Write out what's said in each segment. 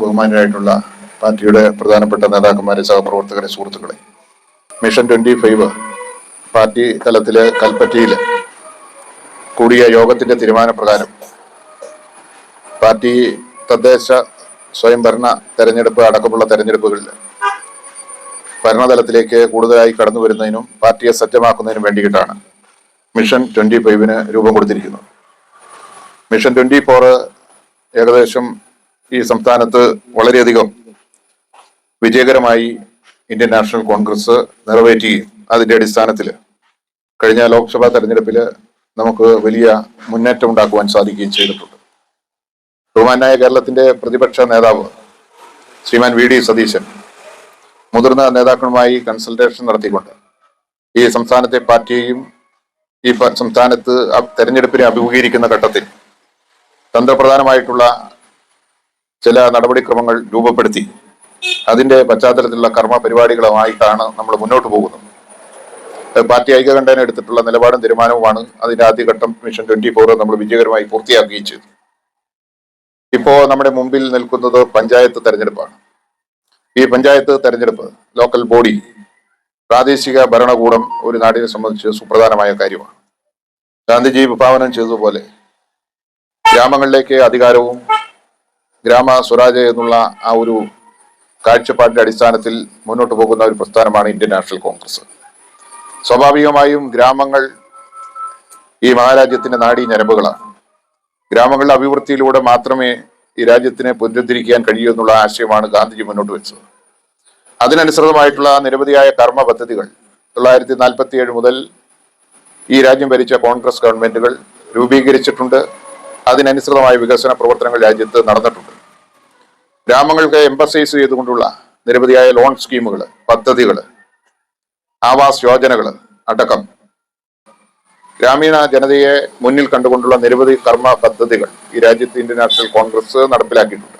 ബഹുമാന്യരായിട്ടുള്ള പാർട്ടിയുടെ പ്രധാനപ്പെട്ട നേതാക്കന്മാരെ, സഹപ്രവർത്തകരെ, സുഹൃത്തുക്കളെ, മിഷൻ 25 പാർട്ടി തലത്തില് കൽപ്പറ്റയിൽ കൂടിയ യോഗത്തിന്റെ തീരുമാനപ്രകാരം പാർട്ടി തദ്ദേശ സ്വയംഭരണ തെരഞ്ഞെടുപ്പ് അടക്കമുള്ള തെരഞ്ഞെടുപ്പുകളിൽ ഭരണതലത്തിലേക്ക് കൂടുതലായി കടന്നു വരുന്നതിനും പാർട്ടിയെ സജ്ജമാക്കുന്നതിനും വേണ്ടിയിട്ടാണ് മിഷൻ 25 രൂപം കൊടുത്തിരിക്കുന്നത്. മിഷൻ 24 ഏകദേശം ഈ സംസ്ഥാനത്ത് വളരെയധികം വിജയകരമായി ഇന്ത്യൻ നാഷണൽ കോൺഗ്രസ് നിറവേറ്റുകയും അതിന്റെ അടിസ്ഥാനത്തിൽ കഴിഞ്ഞ ലോക്സഭാ തെരഞ്ഞെടുപ്പിൽ നമുക്ക് വലിയ മുന്നേറ്റം ഉണ്ടാക്കുവാൻ സാധിക്കുകയും ചെയ്തിട്ടുണ്ട്. ബഹുമാനായ കേരളത്തിന്റെ പ്രതിപക്ഷ നേതാവ് ശ്രീമാൻ വി ഡി സതീശൻ മുതിർന്ന നേതാക്കളുമായി കൺസൾട്ടേഷൻ നടത്തിക്കൊണ്ട് ഈ സംസ്ഥാനത്തെ പാർട്ടിയെയും ഈ സംസ്ഥാനത്ത് തെരഞ്ഞെടുപ്പിനെ അഭിമുഖീകരിക്കുന്ന ഘട്ടത്തിൽ തന്ത്രപ്രധാനമായിട്ടുള്ള ചില നടപടിക്രമങ്ങൾ രൂപപ്പെടുത്തി അതിന്റെ പശ്ചാത്തലത്തിലുള്ള കർമ്മ പരിപാടികളുമായിട്ടാണ് നമ്മൾ മുന്നോട്ട് പോകുന്നത്. പാർട്ടി ഐക്യകണ്ഠേന എടുത്തിട്ടുള്ള നിലപാടും തീരുമാനവുമാണ് അതിന്റെ ആദ്യഘട്ടം മിഷൻ 24 നമ്മൾ വിജയകരമായി പൂർത്തിയാക്കുകയും ചെയ്തു. ഇപ്പോ നമ്മുടെ മുമ്പിൽ നിൽക്കുന്നത് പഞ്ചായത്ത് തെരഞ്ഞെടുപ്പാണ്. ഈ പഞ്ചായത്ത് തെരഞ്ഞെടുപ്പ്, ലോക്കൽ ബോഡി, പ്രാദേശിക ഭരണകൂടം ഒരു നാടിനെ സംബന്ധിച്ച് സുപ്രധാനമായ കാര്യമാണ്. ഗാന്ധിജി വിഭാവനം ചെയ്തതുപോലെ ഗ്രാമങ്ങളിലേക്ക് അധികാരവും ഗ്രാമ സ്വരാജ് എന്നുള്ള ആ ഒരു കാഴ്ചപ്പാടിന്റെ അടിസ്ഥാനത്തിൽ മുന്നോട്ട് പോകുന്ന ഒരു പ്രസ്ഥാനമാണ് ഇന്ത്യൻ നാഷണൽ കോൺഗ്രസ്. സ്വാഭാവികമായും ഗ്രാമങ്ങൾ ഈ മഹാരാജ്യത്തിന്റെ നാഡീ ഞരമ്പുകളാണ്. ഗ്രാമങ്ങളുടെ അഭിവൃദ്ധിയിലൂടെ മാത്രമേ ഈ രാജ്യത്തിനെ പുനരുദ്ധരിക്കാൻ കഴിയൂ എന്നുള്ള ആശയമാണ് ഗാന്ധിജി മുന്നോട്ട് വെച്ചത്. അതിനനുസൃതമായിട്ടുള്ള നിരവധിയായ കർമ്മ പദ്ധതികൾ 1947 മുതൽ ഈ രാജ്യം ഭരിച്ച കോൺഗ്രസ് ഗവൺമെന്റുകൾ രൂപീകരിച്ചിട്ടുണ്ട്. അതിനനുസൃതമായ വികസന പ്രവർത്തനങ്ങൾ രാജ്യത്ത് നടന്നിട്ടുണ്ട്. ഗ്രാമങ്ങൾക്ക് എംഫസൈസ് ചെയ്തുകൊണ്ടുള്ള നിരവധിയായ ലോൺ സ്കീമുകൾ, പദ്ധതികൾ, ആവാസ് യോജനകൾ അടക്കം ഗ്രാമീണ ജനതയെ മുന്നിൽ കണ്ടുകൊണ്ടുള്ള നിരവധി കർമ്മ പദ്ധതികൾ ഈ രാജ്യത്ത് ഇന്ത്യൻ നാഷണൽ കോൺഗ്രസ് നടപ്പിലാക്കിയിട്ടുണ്ട്.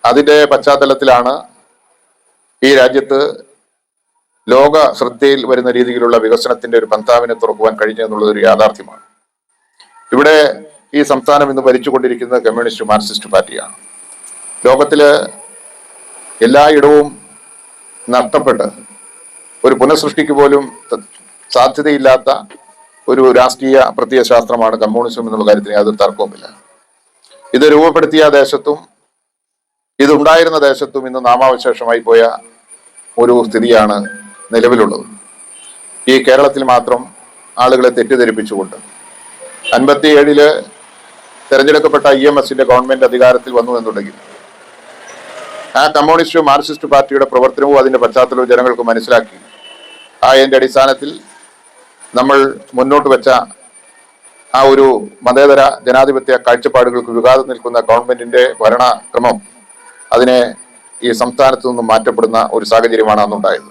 അതിന്റെ പശ്ചാത്തലത്തിലാണ് ഈ രാജ്യത്ത് ലോക ശ്രദ്ധയിൽ വരുന്ന രീതിയിലുള്ള വികസനത്തിന്റെ ഒരു പന്താവിനെ തുറക്കുവാൻ കഴിഞ്ഞെന്നുള്ളത് ഒരു യാഥാർത്ഥ്യമാണ്. ഇവിടെ ഈ സംസ്ഥാനം ഇന്ന് ഭരിച്ചുകൊണ്ടിരിക്കുന്നത് കമ്മ്യൂണിസ്റ്റ് മാർക്സിസ്റ്റ് പാർട്ടിയാണ്. ലോകത്തില് എല്ലായിടവും നഷ്ടപ്പെട്ട് ഒരു പുനഃസൃഷ്ടിക്ക് പോലും സാധ്യതയില്ലാത്ത ഒരു രാഷ്ട്രീയ പ്രത്യയശാസ്ത്രമാണ് കമ്മ്യൂണിസം എന്നുള്ള കാര്യത്തിന് യാതൊരു തർക്കവുമില്ല. ഇത് രൂപപ്പെടുത്തിയ ദേശത്തും ഇതുണ്ടായിരുന്ന ദേശത്തും ഇന്ന് നാമാവശേഷമായി പോയ ഒരു സ്ഥിതിയാണ് നിലവിലുള്ളത്. ഈ കേരളത്തിൽ മാത്രം ആളുകളെ തെറ്റിദ്ധരിപ്പിച്ചുകൊണ്ട് 57 തെരഞ്ഞെടുക്കപ്പെട്ട EMSന്റെ ഗവൺമെന്റ് അധികാരത്തിൽ വന്നു എന്നുണ്ടെങ്കിൽ ആ കമ്മ്യൂണിസ്റ്റ് മാർക്സിസ്റ്റ് പാർട്ടിയുടെ പ്രവർത്തനവും അതിന്റെ പശ്ചാത്തലവും ജനങ്ങൾക്ക് മനസ്സിലാക്കി അതിന്റെ അടിസ്ഥാനത്തിൽ നമ്മൾ മുന്നോട്ട് വെച്ച ആ ഒരു മതേതര ജനാധിപത്യ കാഴ്ചപ്പാടുകൾക്ക് വിഘാതം നിൽക്കുന്ന ഗവൺമെന്റിന്റെ ഭരണക്രമം അതിനെ ഈ സംസ്ഥാനത്തു നിന്നും മാറ്റപ്പെടുന്ന ഒരു സാഹചര്യമാണ് അന്നുണ്ടായത്.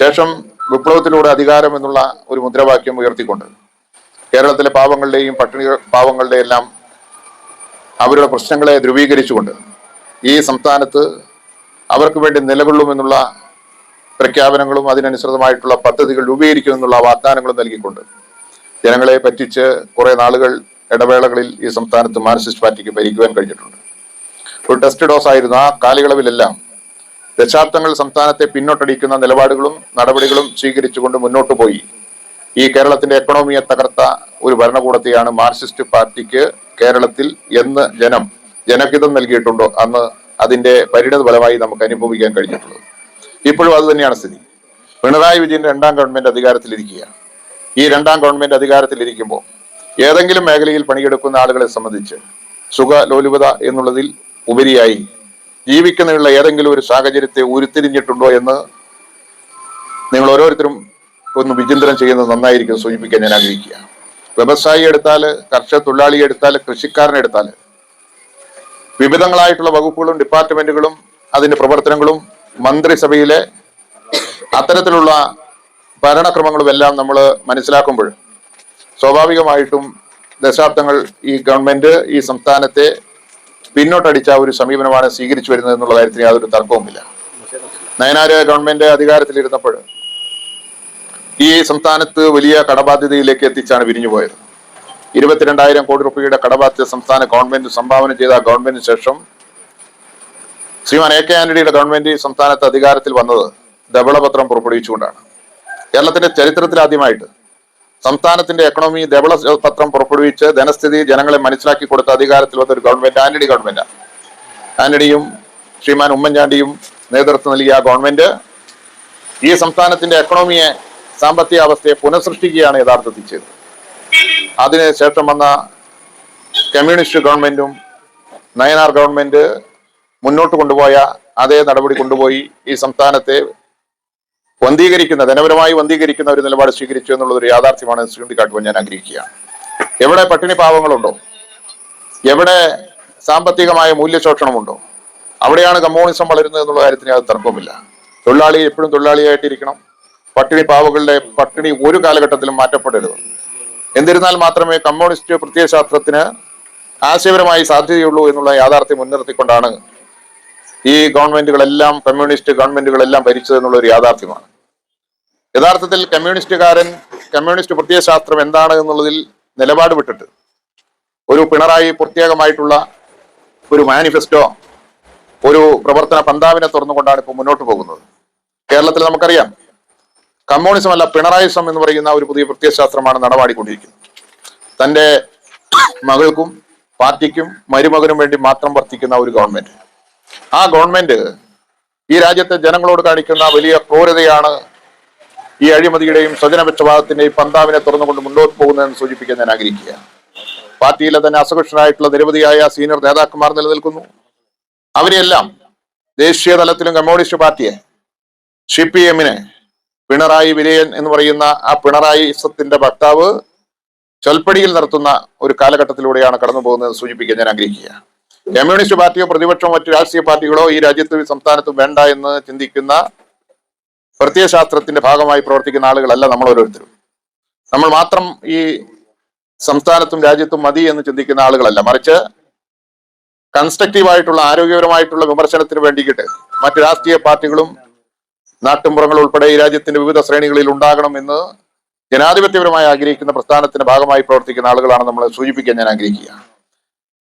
ശേഷം വിപ്ലവത്തിലൂടെ അധികാരം എന്നുള്ള ഒരു മുദ്രാവാക്യം ഉയർത്തിക്കൊണ്ട് കേരളത്തിലെ പാവങ്ങളുടെയും പട്ടിണി പാവങ്ങളുടെയും എല്ലാം അവരുടെ പ്രശ്നങ്ങളെ ധ്രുവീകരിച്ചുകൊണ്ട് ഈ സംസ്ഥാനത്ത് അവർക്ക് വേണ്ടി നിലകൊള്ളുമെന്നുള്ള പ്രഖ്യാപനങ്ങളും അതിനനുസൃതമായിട്ടുള്ള പദ്ധതികൾ രൂപീകരിക്കുമെന്നുള്ള വാഗ്ദാനങ്ങളും നൽകിക്കൊണ്ട് ജനങ്ങളെ പറ്റിച്ച് കുറെ നാളുകൾ ഇടവേളകളിൽ ഈ സംസ്ഥാനത്ത് മാർക്സിസ്റ്റ് പാർട്ടിക്ക് ഭരിക്കുവാൻ കഴിഞ്ഞിട്ടുണ്ട്. ഒരു ടെസ്റ്റ് ഡോസ് ആയിരുന്നു. ആ കാലയളവിലെല്ലാം ദശാബ്ദങ്ങൾ സംസ്ഥാനത്തെ പിന്നോട്ടടിക്കുന്ന നിലപാടുകളും നടപടികളും സ്വീകരിച്ചുകൊണ്ട് മുന്നോട്ട് പോയി ഈ കേരളത്തിന്റെ എക്കണോമിയെ തകർത്ത ഒരു ഭരണകൂടത്തെയാണ് മാർക്സിസ്റ്റ് പാർട്ടിക്ക് കേരളത്തിൽ എന്ന് ജനഹിതം നൽകിയിട്ടുണ്ടോ അന്ന് അതിന്റെ പരിണിത ഫലമായി നമുക്ക് അനുഭവിക്കാൻ കഴിഞ്ഞിട്ടുള്ളത്. ഇപ്പോഴും അത് തന്നെയാണ് സ്ഥിതി. പിണറായി വിജയന്റെ രണ്ടാം ഗവൺമെന്റ് അധികാരത്തിലിരിക്കുകയാണ്. ഈ രണ്ടാം ഗവൺമെന്റ് അധികാരത്തിലിരിക്കുമ്പോൾ ഏതെങ്കിലും മേഖലയിൽ പണിയെടുക്കുന്ന ആളുകളെ സംബന്ധിച്ച് സുഖലോലുപത എന്നുള്ളതിൽ ഉപരിയായി ജീവിക്കുന്നതിനുള്ള ഏതെങ്കിലും ഒരു സാഹചര്യത്തെ ഉരുത്തിരിഞ്ഞിട്ടുണ്ടോ എന്ന് നിങ്ങൾ ഓരോരുത്തരും ഒന്ന് വിചിന്തനം ചെയ്യുന്നത് നന്നായിരിക്കും സൂചിപ്പിക്കാൻ ഞാൻ ആഗ്രഹിക്കുക. വ്യവസായി എടുത്താൽ, കർഷക തൊഴിലാളിയെ എടുത്താൽ, കൃഷിക്കാരനെ എടുത്താൽ വിവിധങ്ങളായിട്ടുള്ള വകുപ്പുകളും ഡിപ്പാർട്ട്മെന്റുകളും അതിന്റെ പ്രവർത്തനങ്ങളും മന്ത്രിസഭയിലെ അത്തരത്തിലുള്ള ഭരണക്രമങ്ങളും എല്ലാം നമ്മൾ മനസ്സിലാക്കുമ്പോൾ സ്വാഭാവികമായിട്ടും ദശാബ്ദങ്ങൾ ഈ ഗവൺമെന്റ് ഈ സംസ്ഥാനത്തെ പിന്നോട്ടടിച്ച ഒരു സമീപനമാണ് സ്വീകരിച്ചു വരുന്നത് എന്നുള്ള കാര്യത്തിന് യാതൊരു തർക്കവുമില്ല. നയനാര് ഗവൺമെന്റ് 22,000 കോടി രൂപയുടെ കടബാധ്യത സംസ്ഥാന ഗവൺമെന്റ് സംഭാവന ചെയ്ത ഗവൺമെന്റിന് ശേഷം ശ്രീമാൻ എ കെ ആന്റണിയുടെ ഗവൺമെന്റ് സംസ്ഥാനത്ത് അധികാരത്തിൽ വന്നത് ധവളപത്രം പുറപ്പെടുവിച്ചുകൊണ്ടാണ്. കേരളത്തിന്റെ ചരിത്രത്തിൽ ആദ്യമായിട്ട് സംസ്ഥാനത്തിന്റെ എക്കണോമി ധവളപത്രം പുറപ്പെടുവിച്ച് ധനസ്ഥിതി ജനങ്ങളെ മനസ്സിലാക്കി കൊടുത്ത അധികാരത്തിൽ വന്ന ഒരു ഗവൺമെന്റ് ആന്റണി ഗവൺമെന്റാണ്. ആന്റണിയും ശ്രീമാൻ ഉമ്മൻചാണ്ടിയും നേതൃത്വം നൽകിയ ആ ഗവൺമെന്റ് ഈ സംസ്ഥാനത്തിന്റെ എക്കണോമിയെ, സാമ്പത്തിക അവസ്ഥയെ പുനഃസൃഷ്ടിക്കുകയാണ് യഥാർത്ഥത്തിൽ ചെയ്തത്. അതിനുശേഷം വന്ന കമ്മ്യൂണിസ്റ്റ് ഗവൺമെന്റും നയനാർ ഗവൺമെന്റ് മുന്നോട്ട് കൊണ്ടുപോയ അതേ നടപടി കൊണ്ടുപോയി ഈ സംസ്ഥാനത്തെ ധനപരമായി വന്ധീകരിക്കുന്ന ഒരു നിലപാട് സ്വീകരിച്ചു എന്നുള്ളതൊരു യാഥാർത്ഥ്യമാണ് ചൂണ്ടിക്കാട്ടുവാൻ ഞാൻ ആഗ്രഹിക്കുകയാണ്. എവിടെ പട്ടിണി പാവങ്ങളുണ്ടോ, എവിടെ സാമ്പത്തികമായ മൂല്യശോഷണമുണ്ടോ, അവിടെയാണ് കമ്മ്യൂണിസം വളരുന്നത് എന്നുള്ള കാര്യത്തിന് അത് തർക്കമില്ല. തൊഴിലാളി എപ്പോഴും തൊഴിലാളിയായിട്ടിരിക്കണം. പട്ടിണി പാവങ്ങളുടെ പട്ടിണി ഒരു കാലഘട്ടത്തിലും മാറ്റപ്പെടരുത്. എന്നിരുന്നാൽ മാത്രമേ കമ്മ്യൂണിസ്റ്റ് പ്രത്യയശാസ്ത്രത്തിന് ആശയപരമായി സാധ്യതയുള്ളൂ എന്നുള്ള യാഥാർത്ഥ്യം മുൻനിർത്തിക്കൊണ്ടാണ് ഈ ഗവൺമെന്റുകളെല്ലാം, കമ്മ്യൂണിസ്റ്റ് ഗവൺമെന്റുകളെല്ലാം ഭരിച്ചത് എന്നുള്ളൊരു യാഥാർത്ഥ്യമാണ്. യഥാർത്ഥത്തിൽ കമ്മ്യൂണിസ്റ്റ് പ്രത്യയശാസ്ത്രം എന്താണ് എന്നുള്ളതിൽ നിലപാട് വിട്ടിട്ട് ഒരു പിണറായി പ്രത്യേകമായിട്ടുള്ള ഒരു മാനിഫെസ്റ്റോ, ഒരു പ്രവർത്തന പന്താവിനെ തുറന്നുകൊണ്ടാണ് ഇപ്പോൾ മുന്നോട്ട് പോകുന്നത്. കേരളത്തിൽ നമുക്കറിയാം, കമ്മ്യൂണിസം അല്ല പിണറായിസം എന്ന് പറയുന്ന ഒരു പുതിയ പ്രത്യയശാസ്ത്രമാണ് നടപാടിക്കൊണ്ടിരിക്കുന്നത്. തന്റെ മകൾക്കും പാർട്ടിക്കും മരുമകനും വേണ്ടി മാത്രം വർത്തിക്കുന്ന ഒരു ഗവൺമെന്റ്. ആ ഗവൺമെന്റ് ഈ രാജ്യത്തെ ജനങ്ങളോട് കാണിക്കുന്ന വലിയ ക്രൂരതയാണ് ഈ അഴിമതിയുടെയും സ്വജനപക്ഷപാതത്തിന്റെയും പന്താവിനെ തുറന്നുകൊണ്ട് മുന്നോട്ട് പോകുന്നതെന്ന് സൂചിപ്പിക്കാൻ ഞാൻ ആഗ്രഹിക്കുക. പാർട്ടിയിലെ തന്നെ അസഹിഷ്ണുരായിട്ടുള്ള നിരവധിയായ സീനിയർ നേതാക്കന്മാർ നിലനിൽക്കുന്നു. അവരെല്ലാം ദേശീയ തലത്തിലും കമ്മ്യൂണിസ്റ്റ് പാർട്ടിയെ, CPM-നെ, പിണറായി വിജയൻ എന്ന് പറയുന്ന ആ പിണറായിസത്തിന്റെ വക്താവ് ചൊൽപ്പടിയിൽ നടത്തുന്ന ഒരു കാലഘട്ടത്തിലൂടെയാണ് കടന്നു പോകുന്നത് സൂചിപ്പിക്കാൻ ഞാൻ ആഗ്രഹിക്കുക. കമ്മ്യൂണിസ്റ്റ് പാർട്ടിയോ പ്രതിപക്ഷമോ മറ്റു രാഷ്ട്രീയ പാർട്ടികളോ ഈ രാജ്യത്തും സംസ്ഥാനത്തും വേണ്ട എന്ന് ചിന്തിക്കുന്ന പ്രത്യയശാസ്ത്രത്തിന്റെ ഭാഗമായി പ്രവർത്തിക്കുന്ന ആളുകളല്ല നമ്മൾ ഓരോരുത്തരും. നമ്മൾ മാത്രം ഈ സംസ്ഥാനത്തും രാജ്യത്തും മതി എന്ന് ചിന്തിക്കുന്ന ആളുകളല്ല, മറിച്ച് കൺസ്ട്രക്റ്റീവായിട്ടുള്ള ആരോഗ്യപരമായിട്ടുള്ള വിമർശനത്തിന് വേണ്ടിയിട്ട് മറ്റു രാഷ്ട്രീയ പാർട്ടികളും നാട്ടുമ്പുറങ്ങൾ ഉൾപ്പെടെ ഈ രാജ്യത്തിന്റെ വിവിധ ശ്രേണികളിൽ ഉണ്ടാകണം എന്ന് ജനാധിപത്യപരമായി ആഗ്രഹിക്കുന്ന പ്രസ്ഥാനത്തിന്റെ ഭാഗമായി പ്രവർത്തിക്കുന്ന ആളുകളാണ് നമ്മൾ സൂചിപ്പിക്കാൻ ഞാൻ ആഗ്രഹിക്കുക.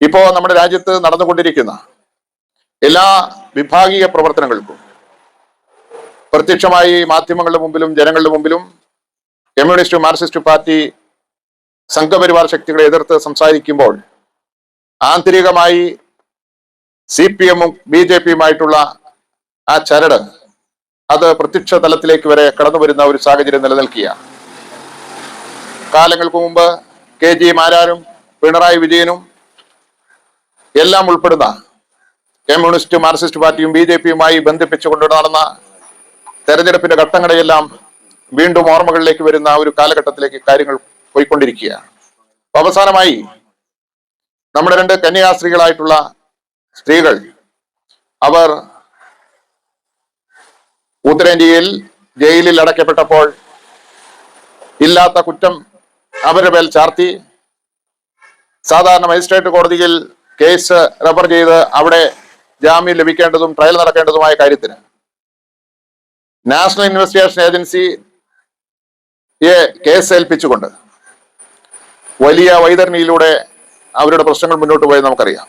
ഇപ്പോ നമ്മുടെ രാജ്യത്ത് നടന്നുകൊണ്ടിരിക്കുന്ന എല്ലാ വിഭാഗീയ പ്രവർത്തനങ്ങൾക്കും പ്രത്യക്ഷമായി മാധ്യമങ്ങളുടെ മുമ്പിലും ജനങ്ങളുടെ മുമ്പിലും കമ്മ്യൂണിസ്റ്റ് മാർക്സിസ്റ്റ് പാർട്ടി സംഘപരിവാർ ശക്തികളെ എതിർത്ത് സംസാരിക്കുമ്പോൾ ആന്തരികമായി CPM-ഉം BJP-യുമായിട്ടുള്ള ആ ചരട് അത് പ്രത്യക്ഷ തലത്തിലേക്ക് വരെ കടന്നു വരുന്ന ഒരു സാഹചര്യം നിലനിൽക്കുകയാണ്. കാലങ്ങൾക്ക് മുമ്പ് KG മാരാരും പിണറായി വിജയനും എല്ലാം ഉൾപ്പെടുന്ന കമ്മ്യൂണിസ്റ്റ് മാർക്സിസ്റ്റ് പാർട്ടിയും BJP-യുമായി ബന്ധിപ്പിച്ചുകൊണ്ട് നടന്ന തെരഞ്ഞെടുപ്പിന്റെ ഘട്ടങ്ങളെയെല്ലാം വീണ്ടും ഓർമ്മകളിലേക്ക് വരുന്ന ഒരു കാലഘട്ടത്തിലേക്ക് കാര്യങ്ങൾ പോയിക്കൊണ്ടിരിക്കുകയാണ്. അവസാനമായി നമ്മുടെ 2 കന്യാസ്ത്രീകളായിട്ടുള്ള സ്ത്രീകൾ, അവർ ഉത്തരേന്ത്യയിൽ ജയിലിൽ അടയ്ക്കപ്പെട്ടപ്പോൾ ഇല്ലാത്ത കുറ്റം അവരുടെ മേൽ ചാർത്തി സാധാരണ മജിസ്ട്രേറ്റ് കോടതിയിൽ കേസ് റഫർ ചെയ്ത് അവിടെ ജാമ്യം ലഭിക്കേണ്ടതും ട്രയൽ നടക്കേണ്ടതുമായ കാര്യത്തിന് നാഷണൽ ഇൻവെസ്റ്റിഗേഷൻ ഏജൻസിയെ കേസ് ഏൽപ്പിച്ചുകൊണ്ട് വലിയ വൈതരണിയിലൂടെ അവരുടെ പ്രശ്നങ്ങൾ മുന്നോട്ട് പോയത് നമുക്കറിയാം.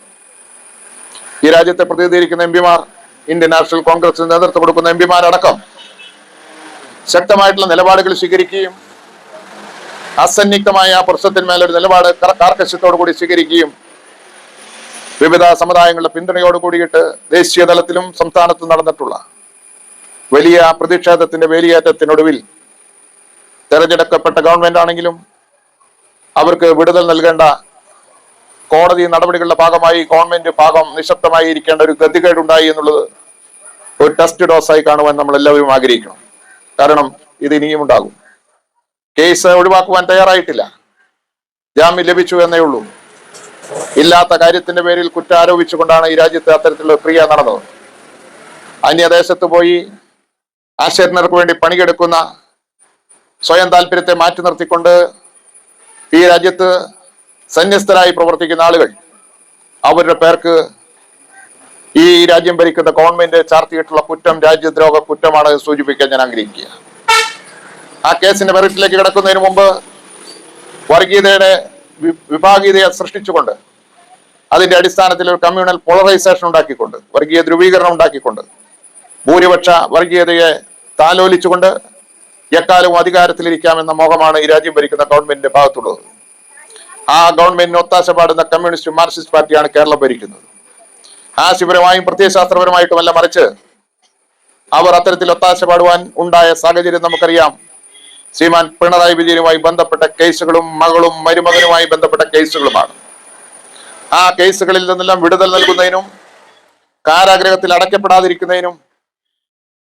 ഈ രാജ്യത്തെ പ്രതിനിധീകരിക്കുന്ന MP-മാർ, ഇന്ത്യൻ നാഷണൽ കോൺഗ്രസിന് നേതൃത്വം കൊടുക്കുന്ന MP-മാരടക്കം ശക്തമായിട്ടുള്ള നിലപാടുകൾ സ്വീകരിക്കുകയും അസന്നിഗ്ധമായ പ്രശ്നത്തിന്മേലൊരു നിലപാട് കാർക്കശ്യത്തോടു കൂടി സ്വീകരിക്കുകയും വിവിധ സമുദായങ്ങളുടെ പിന്തുണയോട് കൂടിയിട്ട് ദേശീയ തലത്തിലും സംസ്ഥാനത്തും നടന്നിട്ടുള്ള വലിയ പ്രതിഷേധത്തിന്റെ വേലിയേറ്റത്തിനൊടുവിൽ തെരഞ്ഞെടുക്കപ്പെട്ട ഗവൺമെന്റ് ആണെങ്കിലും അവർക്ക് വിടുതൽ നൽകേണ്ട കോടതി നടപടികളുടെ ഭാഗമായി ഗവൺമെന്റ് നിശബ്ദമായി ഇരിക്കേണ്ട ഒരു ഗതികേടുണ്ടായി എന്നുള്ളത് ഒരു ടെസ്റ്റ് ഡോസായി കാണുവാൻ നമ്മൾ എല്ലാവരും ആഗ്രഹിക്കണം. കാരണം ഇത് ഇനിയും ഉണ്ടാകും. കേസ് ഒഴിവാക്കുവാൻ തയ്യാറായിട്ടില്ല, ജാമ്യം ലഭിച്ചു എന്നേ ഉള്ളൂ. ഇല്ലാത്ത കാര്യത്തിന്റെ പേരിൽ കുറ്റാരോപിച്ചുകൊണ്ടാണ് ഈ രാജ്യത്ത് അത്തരത്തിലുള്ള ക്രിയ നടന്നത്. അന്യദേശത്ത് പോയി ആശയജ്ഞർക്ക് വേണ്ടി പണിയെടുക്കുന്ന, സ്വയം താല്പര്യത്തെ മാറ്റി നിർത്തിക്കൊണ്ട് ഈ രാജ്യത്ത് സന്യസ്തരായി പ്രവർത്തിക്കുന്ന ആളുകൾ, അവരുടെ പേർക്ക് ഈ രാജ്യം ഭരിക്കുന്ന ഗവൺമെന്റ് ചാർത്തിയിട്ടുള്ള കുറ്റം രാജ്യദ്രോഹ കുറ്റമാണ് സൂചിപ്പിക്കാൻ ഞാൻ ആഗ്രഹിക്കുക. ആ കേസിന്റെ മെറിറ്റിലേക്ക് കിടക്കുന്നതിന് മുമ്പ് വർഗീയതയുടെ വിഭാഗീയതയെ സൃഷ്ടിച്ചുകൊണ്ട് അതിന്റെ അടിസ്ഥാനത്തിൽ ഒരു കമ്മ്യൂണൽ പോളറൈസേഷൻ ഉണ്ടാക്കിക്കൊണ്ട് വർഗീയ ധ്രുവീകരണം ഉണ്ടാക്കിക്കൊണ്ട് ഭൂരിപക്ഷ വർഗീയതയെ താലോലിച്ചുകൊണ്ട് എക്കാലവും അധികാരത്തിലിരിക്കാമെന്ന മോഹമാണ് ഈ രാജ്യം ഭരിക്കുന്ന ഗവൺമെന്റിന്റെ ഭാഗത്തുള്ളത്. ആ ഗവൺമെന്റിന് ഒത്താശ പാടുന്ന കമ്മ്യൂണിസ്റ്റ് മാർക്സിസ്റ്റ് പാർട്ടിയാണ് കേരളം ഭരിക്കുന്നത്. ആശയപരമായും പ്രത്യയശാസ്ത്രപരമായിട്ടുമല്ല, മറിച്ച് അവർ അത്തരത്തിൽ ഒത്താശ പാടുവാൻ ഉണ്ടായ സാഹചര്യം നമുക്കറിയാം. ശ്രീമാൻ പിണറായി വിജയനുമായി ബന്ധപ്പെട്ട കേസുകളും മകളും മരുമകനുമായി ബന്ധപ്പെട്ട കേസുകളുമാണ്. ആ കേസുകളിൽ നിന്നെല്ലാം വിടുതൽ നൽകുന്നതിനും കാരാഗ്രഹത്തിൽ അടയ്ക്കപ്പെടാതിരിക്കുന്നതിനും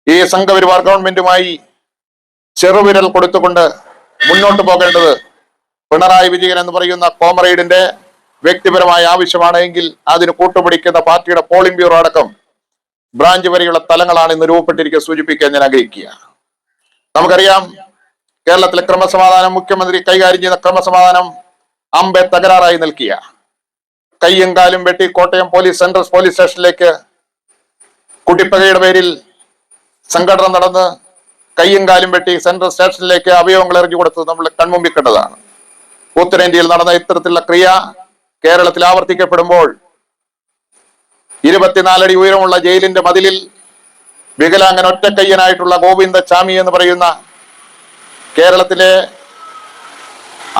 ഈ സംഘപരിവാർ ഗവൺമെന്റുമായി ചെറുവിരൽ കൊടുത്തുകൊണ്ട് മുന്നോട്ട് പോകേണ്ടത് പിണറായി വിജയൻ എന്ന് പറയുന്ന കോമ്രേഡിന്റെ വ്യക്തിപരമായ ആവശ്യമാണ് എങ്കിൽ അതിന് കൂട്ടുപിടിക്കുന്ന പാർട്ടിയുടെ പോളിംഗ് ബ്യൂറോ അടക്കം ബ്രാഞ്ച് വരെയുള്ള തലങ്ങളാണ് ഇന്ന് രൂപപ്പെട്ടിരിക്കുക സൂചിപ്പിക്കാൻ ഞാൻ ആഗ്രഹിക്കുക. നമുക്കറിയാം, കേരളത്തിലെ ക്രമസമാധാനം മുഖ്യമന്ത്രി കൈകാര്യം ചെയ്യുന്ന ക്രമസമാധാനം അമ്പെ തകരാറായി നിൽക്കുക. കയ്യും കാലും വെട്ടി കോട്ടയം സെൻട്രൽ പോലീസ് സ്റ്റേഷനിലേക്ക് കുട്ടിപ്പകയുടെ പേരിൽ സംഘടന നടന്ന് കയ്യും കാലും വെട്ടി സെൻട്രൽ സ്റ്റേഷനിലേക്ക് അവയവങ്ങൾ എറിഞ്ഞു കൊടുത്തത് നമ്മൾ കൺമുമ്പിൽ കണ്ടതാണ്. ഉത്തരേന്ത്യയിൽ നടന്ന ഇത്തരത്തിലുള്ള ക്രിയ കേരളത്തിൽ ആവർത്തിക്കപ്പെടുമ്പോൾ 24 അടി ഉയരമുള്ള ജയിലിന്റെ മതിലിൽ വികലാംഗൻ ഒറ്റക്കയ്യനായിട്ടുള്ള ഗോവിന്ദചാമി എന്ന് പറയുന്ന കേരളത്തിലെ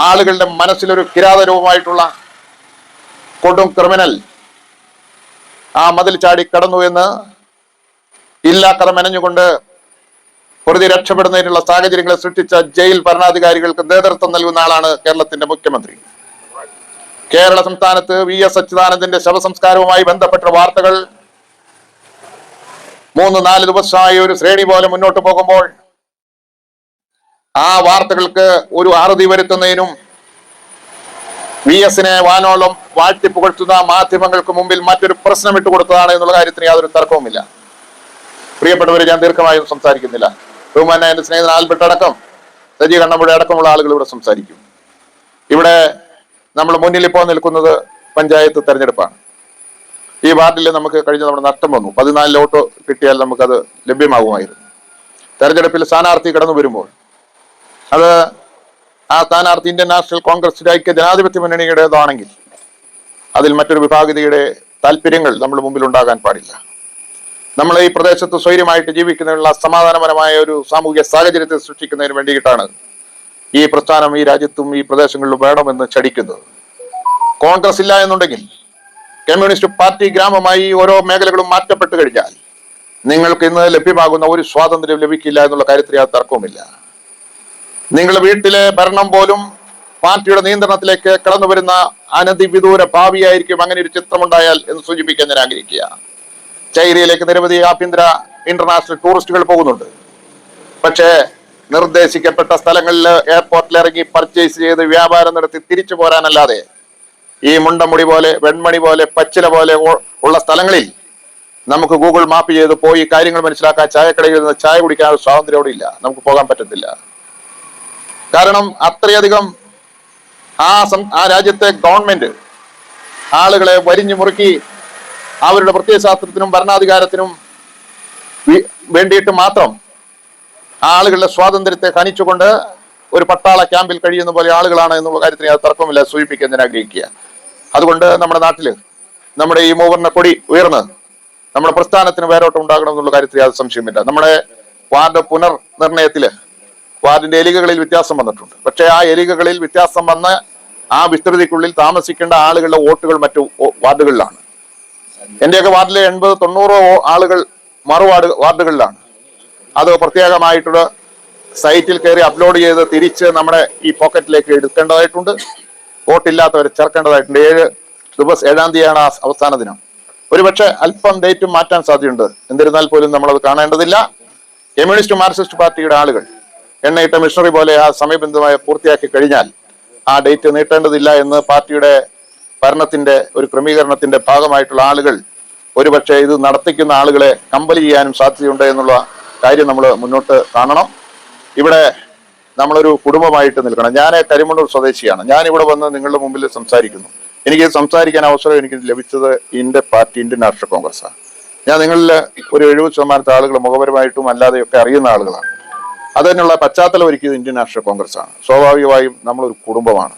ആളുകളുടെ മനസ്സിലൊരു കിരാതരൂപമായിട്ടുള്ള കൊടും ക്രിമിനൽ ആ മതിൽ ചാടി കടന്നു എന്ന് ഇല്ലാക്കഥ മെനഞ്ഞുകൊണ്ട് പ്രതി രക്ഷപ്പെടുന്നതിനുള്ള സാഹചര്യങ്ങളെ സൃഷ്ടിച്ച ജയിൽ ഭരണാധികാരികൾക്ക് നേതൃത്വം നൽകുന്ന ആളാണ് കേരളത്തിന്റെ മുഖ്യമന്ത്രി. കേരള സംസ്ഥാനത്ത് VS അച്യുതാനന്ദന്റെ ശവസംസ്കാരവുമായി ബന്ധപ്പെട്ട വാർത്തകൾ 3-4 ദിവസമായി ഒരു ശ്രേണി പോലെ മുന്നോട്ട് പോകുമ്പോൾ ആ വാർത്തകൾക്ക് ഒരു അറുതി വരുത്തുന്നതിനും VSനെ വാനോളം വാഴ്ത്തിപ്പുകഴ്ത്തുന്ന മാധ്യമങ്ങൾക്ക് മുമ്പിൽ മറ്റൊരു പ്രശ്നം ഇട്ടുകൊടുത്തതാണ് എന്നുള്ള കാര്യത്തിന് യാതൊരു തർക്കവുമില്ല. പ്രിയപ്പെട്ടവരെ, ഞാൻ ദീർഘമായും സംസാരിക്കുന്നില്ല. ബഹുമാന എന്റെ സ്നേഹിതൻ ആൽബർട്ട് അടക്കം സജി കണ്ണമ്പുഴ അടക്കമുള്ള ആളുകൾ ഇവിടെ സംസാരിക്കും. ഇവിടെ നമ്മൾ മുന്നിൽ ഇപ്പോൾ നിൽക്കുന്നത് പഞ്ചായത്ത് തെരഞ്ഞെടുപ്പാണ്. ഈ വാർഡിൽ നമുക്ക് കഴിഞ്ഞ നമ്മുടെ നഷ്ടം വന്നു. 14 വോട്ട് കിട്ടിയാൽ നമുക്കത് ലഭ്യമാകുമായിരുന്നു. തെരഞ്ഞെടുപ്പിൽ സ്ഥാനാർത്ഥി കടന്നു വരുമ്പോൾ അത് ആ സ്ഥാനാർത്ഥി ഇന്ത്യൻ നാഷണൽ കോൺഗ്രസ് ഐക്യ ജനാധിപത്യ മുന്നണിയുടേതാണെങ്കിൽ അതിൽ മറ്റൊരു വിഭാഗീയതയുടെ താല്പര്യങ്ങൾ നമ്മുടെ മുമ്പിൽ ഉണ്ടാകാൻ പാടില്ല. നമ്മൾ ഈ പ്രദേശത്ത് സ്വൈര്യമായിട്ട് ജീവിക്കുന്നതിനുള്ള സമാധാനപരമായ ഒരു സാമൂഹിക സാഹചര്യത്തെ സൃഷ്ടിക്കുന്നതിന് വേണ്ടിയിട്ടാണ് ഈ പ്രസ്ഥാനം ഈ രാജ്യത്തും ഈ പ്രദേശങ്ങളിലും വേണമെന്ന് ചടിക്കുന്നത്. കോൺഗ്രസ് ഇല്ല എന്നുണ്ടെങ്കിൽ, കമ്മ്യൂണിസ്റ്റ് പാർട്ടി ഗ്രാമമായി ഓരോ മേഖലകളും മാറ്റപ്പെട്ടു കഴിഞ്ഞാൽ നിങ്ങൾക്ക് ഇന്ന് ലഭ്യമാകുന്ന ഒരു സ്വാതന്ത്ര്യം ലഭിക്കില്ല എന്നുള്ള കാര്യത്തിൽ യാതൊരു തർക്കവുമില്ല. നിങ്ങളുടെ വീട്ടിലെ ഭരണം പോലും പാർട്ടിയുടെ നിയന്ത്രണത്തിലേക്ക് കടന്നു വരുന്ന അനധിവിദൂര ഭാവിയായിരിക്കും അങ്ങനെ ഒരു ചിത്രമുണ്ടായാൽ എന്ന് സൂചിപ്പിക്കാൻ ഞാൻ ആഗ്രഹിക്കുക. ചൈനയിലേക്ക് നിരവധി ആഭ്യന്തര ഇന്റർനാഷണൽ ടൂറിസ്റ്റുകൾ പോകുന്നുണ്ട്. പക്ഷേ നിർദ്ദേശിക്കപ്പെട്ട സ്ഥലങ്ങളിൽ എയർപോർട്ടിൽ ഇറങ്ങി പർച്ചേസ് ചെയ്ത് വ്യാപാരം നടത്തി തിരിച്ചു പോരാനല്ലാതെ ഈ മുണ്ടമുടി പോലെ, വെൺമണി പോലെ, പച്ചില പോലെ ഉള്ള സ്ഥലങ്ങളിൽ നമുക്ക് ഗൂഗിൾ മാപ്പ് ചെയ്ത് പോയി കാര്യങ്ങൾ മനസ്സിലാക്കാൻ ചായക്കടയിൽ നിന്ന് ചായ കുടിക്കാൻ സ്വാതന്ത്ര്യം അവിടെ ഇല്ല. നമുക്ക് പോകാൻ പറ്റത്തില്ല. കാരണം അത്രയധികം ആ രാജ്യത്തെ ഗവൺമെന്റ് ആളുകളെ വരിഞ്ഞു മുറുക്കി അവരുടെ പ്രത്യയശാസ്ത്രത്തിനും ഭരണാധികാരത്തിനും വേണ്ടിയിട്ട് മാത്രം ആളുകളുടെ സ്വാതന്ത്ര്യത്തെ ഹനിച്ചുകൊണ്ട് ഒരു പട്ടാള ക്യാമ്പിൽ കഴിയുന്ന പോലെ ആളുകളാണ് എന്നുള്ള കാര്യത്തിന് യാതൊരു തർക്കമില്ല സൂചിപ്പിക്കാൻ ഞാൻ ആഗ്രഹിക്കുക. അതുകൊണ്ട് നമ്മുടെ നാട്ടില് നമ്മുടെ ഈ മൂവർണ്ണ കൊടി ഉയർന്ന് നമ്മുടെ പ്രസ്ഥാനത്തിന് വേരോട്ടം ഉണ്ടാകണം എന്നുള്ള കാര്യത്തിൽ യാതൊരു സംശയമില്ല. നമ്മുടെ വാർഡ് പുനർനിർണയത്തില് വാർഡിന്റെ എലികകളിൽ വ്യത്യാസം വന്നിട്ടുണ്ട്. പക്ഷേ ആ എലികകളിൽ വ്യത്യാസം വന്ന് ആ വിസ്തൃതിക്കുള്ളിൽ താമസിക്കേണ്ട ആളുകളുടെ വോട്ടുകൾ മറ്റു വാർഡുകളിലാണ്. എന്റെയൊക്കെ വാർഡിലെ 80-90 ആളുകൾ വാർഡുകളിലാണ്. അത് പ്രത്യേകമായിട്ടുള്ള സൈറ്റിൽ കയറി അപ്ലോഡ് ചെയ്ത് തിരിച്ച് നമ്മുടെ ഈ പോക്കറ്റിലേക്ക് എടുക്കേണ്ടതായിട്ടുണ്ട്. വോട്ടില്ലാത്തവരെ ചേർക്കേണ്ടതായിട്ടുണ്ട്. 7-ആം തീയതിയാണ് അവസാന ദിനം. ഒരുപക്ഷെ അല്പം ഡേറ്റും മാറ്റാൻ സാധ്യതയുണ്ട്. എന്നിരുന്നാൽ പോലും നമ്മളത് കാണേണ്ടതില്ല. കമ്മ്യൂണിസ്റ്റ് മാർക്സിസ്റ്റ് പാർട്ടിയുടെ ആളുകൾ എണ്ണയിട്ട മിഷണറി പോലെ ആ സമയബന്ധിതമായി പൂർത്തിയാക്കി കഴിഞ്ഞാൽ ആ ഡേറ്റ് നീട്ടേണ്ടതില്ല എന്ന് പാർട്ടിയുടെ ഭരണത്തിന്റെ ഒരു ക്രമീകരണത്തിന്റെ ഭാഗമായിട്ടുള്ള ആളുകൾ ഒരുപക്ഷെ ഇത് നടത്തിക്കുന്ന ആളുകളെ കമ്പല് ചെയ്യാനും സാധ്യതയുണ്ട് എന്നുള്ള കാര്യം നമ്മൾ മുന്നോട്ട് കാണണം. ഇവിടെ നമ്മളൊരു കുടുംബമായിട്ട് നിൽക്കണം. ഞാൻ കരിമണ്ണൂർ സ്വദേശിയാണ്. ഞാൻ ഇവിടെ വന്ന് നിങ്ങളുടെ മുമ്പിൽ സംസാരിക്കുന്നു. എനിക്ക് സംസാരിക്കാൻ അവസരം എനിക്ക് ലഭിച്ചത് എൻ്റെ പാർട്ടി ഇന്ത്യൻ നാഷണൽ കോൺഗ്രസ്സാണ്. ഞാൻ നിങ്ങളിൽ ഒരു 70% ആളുകൾ മുഖപരമായിട്ടും അല്ലാതെയൊക്കെ അറിയുന്ന ആളുകളാണ്. അതിനുള്ള പശ്ചാത്തലം ഒരുക്കിയത് ഇന്ത്യൻ നാഷണൽ കോൺഗ്രസ് ആണ്. സ്വാഭാവികമായും നമ്മളൊരു കുടുംബമാണ്.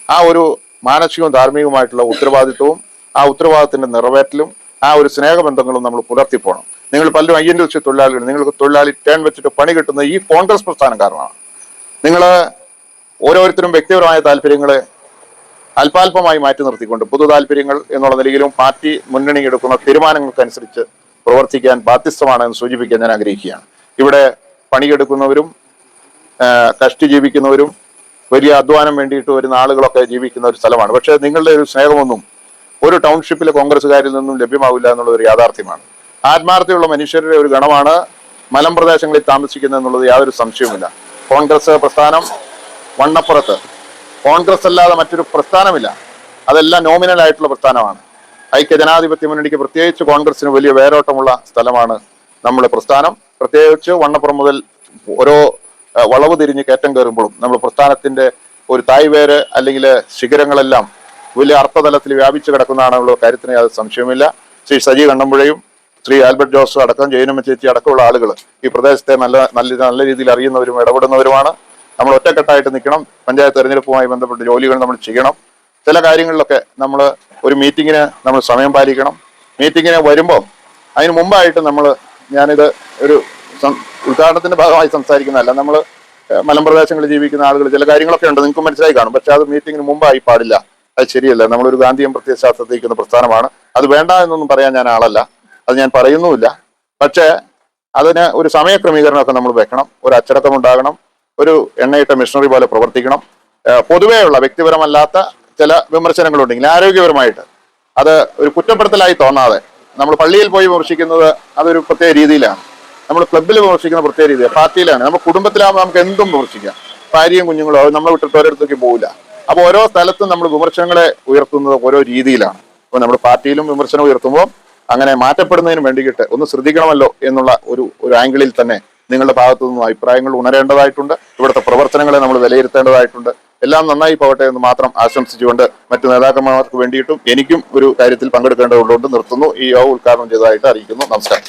ആ ഒരു മാനസികവും ധാർമ്മികവുമായിട്ടുള്ള ഉത്തരവാദിത്വവും ആ ഉത്തരവാദിത്തത്തിന്റെ നിറവേറ്റലും ആ ഒരു സ്നേഹബന്ധങ്ങളും നമ്മൾ പുലർത്തിപ്പോണം. നിങ്ങൾ പലരും INTUC തൊഴിലാളികൾ, നിങ്ങൾക്ക് തൊഴിലാളി ടേൺ വെച്ചിട്ട് പണി കിട്ടുന്നത് ഈ കോൺഗ്രസ് പ്രസ്ഥാനം കാരണമാണ്. നിങ്ങൾ ഓരോരുത്തരും വ്യക്തിപരമായ താല്പര്യങ്ങളെ അല്പാൽപമായി മാറ്റി നിർത്തിക്കൊണ്ട് പൊതു താല്പര്യങ്ങൾ എന്നുള്ള നിലയിലും പാർട്ടി മുന്നണി എടുക്കുന്ന തീരുമാനങ്ങൾക്കനുസരിച്ച് പ്രവർത്തിക്കാൻ ബാധ്യസ്ഥമാണെന്ന് സൂചിപ്പിക്കാൻ ഞാൻ ആഗ്രഹിക്കുകയാണ്. ഇവിടെ പണിയെടുക്കുന്നവരും കഷ്ടി ജീവിക്കുന്നവരും വലിയ അധ്വാനം വേണ്ടിയിട്ട് വരുന്ന ആളുകളൊക്കെ ജീവിക്കുന്ന ഒരു സ്ഥലമാണ്. പക്ഷെ നിങ്ങളുടെ ഒരു സ്നേഹമൊന്നും ഒരു ടൗൺഷിപ്പിലെ കോൺഗ്രസ്സുകാരിൽ നിന്നും ലഭ്യമാവില്ല എന്നുള്ള ഒരു യാഥാർത്ഥ്യമാണ്. ആത്മാർത്ഥതയുള്ള മനുഷ്യരുടെ ഒരു ഗണമാണ് മലമ്പ്രദേശങ്ങളിൽ താമസിക്കുന്നത് എന്നുള്ളത് യാതൊരു സംശയവുമില്ല. കോൺഗ്രസ് പ്രസ്ഥാനം വണ്ണപ്പുറത്ത്, കോൺഗ്രസ് അല്ലാതെ മറ്റൊരു പ്രസ്ഥാനമില്ല. അതെല്ലാം നോമിനൽ ആയിട്ടുള്ള പ്രസ്ഥാനമാണ്. ഐക്യജനാധിപത്യ മുന്നണിക്ക് പ്രത്യേകിച്ച് കോൺഗ്രസിന് വലിയ വേരോട്ടമുള്ള സ്ഥലമാണ് നമ്മുടെ പ്രസ്ഥാനം. പ്രത്യേകിച്ച് വണ്ണപ്പുറം മുതൽ ഓരോ വളവ് തിരിഞ്ഞ് കയറ്റം കയറുമ്പോഴും നമ്മൾ പ്രസ്ഥാനത്തിന്റെ ഒരു തായ്വേര് അല്ലെങ്കിൽ ശിഖരങ്ങളെല്ലാം വലിയ അർത്ഥതലത്തിൽ വ്യാപിച്ചു കിടക്കുന്നതാണുള്ള കാര്യത്തിന് യാതൊരു സംശയമില്ല. ശ്രീ സജി കണ്ണമ്പുഴയും ശ്രീ ആൽബർട്ട് ജോസ് അടക്കം ജയനമ്മ ചേച്ചി അടക്കമുള്ള ആളുകൾ ഈ പ്രദേശത്തെ നല്ല രീതിയിൽ അറിയുന്നവരും ഇടപെടുന്നവരുമാണ്. നമ്മൾ ഒറ്റക്കെട്ടായിട്ട് നിൽക്കണം. പഞ്ചായത്ത് തെരഞ്ഞെടുപ്പുമായി ബന്ധപ്പെട്ട് ജോലികൾ നമ്മൾ ചെയ്യണം. ചില കാര്യങ്ങളിലൊക്കെ നമ്മൾ ഒരു മീറ്റിങ്ങിന് നമ്മൾ സമയം പാലിക്കണം. മീറ്റിങ്ങിന് വരുമ്പോൾ അതിന് മുമ്പായിട്ട് ഞാനിത് ഒരു ഉദ്ഘാടനത്തിന്റെ ഭാഗമായി സംസാരിക്കുന്നതല്ല. നമ്മൾ മലമ്പ്രദേശങ്ങളിൽ ജീവിക്കുന്ന ആളുകൾ ചില കാര്യങ്ങളൊക്കെ ഉണ്ട്, നിങ്ങൾക്ക് മനസ്സിലായി കാണും. പക്ഷെ അത് മീറ്റിങ്ങിന് മുമ്പായി പാടില്ല. അത് ശരിയല്ല. നമ്മളൊരു ഗാന്ധിയൻ പ്രത്യയശാസ്ത്രത്തിരിക്കുന്ന പ്രസ്ഥാനമാണ്. അത് വേണ്ട എന്നൊന്നും പറയാൻ ഞാൻ ആളല്ല, അത് ഞാൻ പറയുന്നുമില്ല. പക്ഷേ അതിന് ഒരു സമയക്രമീകരണമൊക്കെ നമ്മൾ വെക്കണം. ഒരു അച്ചടക്കം ഉണ്ടാകണം. ഒരു എണ്ണയിട്ട മിഷണറി പോലെ പ്രവർത്തിക്കണം. പൊതുവെയുള്ള വ്യക്തിപരമല്ലാത്ത ചില വിമർശനങ്ങളുണ്ടെങ്കിൽ ആരോഗ്യപരമായിട്ട് അത് ഒരു കുറ്റപ്പെടുത്തലായി തോന്നാതെ, നമ്മൾ പള്ളിയിൽ പോയി വിമർശിക്കുന്നത് അതൊരു പ്രത്യേക രീതിയിലാണ്, നമ്മൾ ക്ലബ്ബിൽ വിമർശിക്കുന്ന പ്രത്യേക രീതിയാണ്, പാർട്ടിയിലാണ്. നമ്മൾ കുടുംബത്തിലാകുമ്പോൾ നമുക്ക് എന്തും വിമർശിക്കാം. ഭാര്യയും കുഞ്ഞുങ്ങളോ നമ്മളെ വിട്ടിട്ട് ഒരിടത്തേക്ക് പോകില്ല. അപ്പോൾ ഓരോ സ്ഥലത്തും നമ്മൾ വിമർശനങ്ങളെ ഉയർത്തുന്നത് ഓരോ രീതിയിലാണ്. അപ്പോൾ നമ്മൾ പാർട്ടിയിലും വിമർശനം ഉയർത്തുമ്പോൾ അങ്ങനെ മാറ്റപ്പെടുന്നതിന് വേണ്ടിയിട്ട് ഒന്ന് ശ്രദ്ധിക്കണമല്ലോ എന്നുള്ള ഒരു ആംഗിളിൽ തന്നെ നിങ്ങളുടെ ഭാഗത്തു നിന്നും അഭിപ്രായങ്ങൾ ഉണരേണ്ടതായിട്ടുണ്ട്. ഇവിടുത്തെ പ്രവർത്തനങ്ങളെ നമ്മൾ വിലയിരുത്തേണ്ടതായിട്ടുണ്ട്. എല്ലാം നന്നായി പോകട്ടെ എന്ന് മാത്രം ആശംസിച്ചുകൊണ്ട് മറ്റു നേതാക്കന്മാർക്ക് വേണ്ടിയിട്ടും എനിക്കും ഒരു കാര്യത്തിൽ പങ്കെടുക്കേണ്ടതുകൊണ്ട് നിർത്തുന്നു. ഈ യോഗം ഉദ്ഘാടനം ചെയ്തതായിട്ട് അറിയിക്കുന്നു. നമസ്കാരം.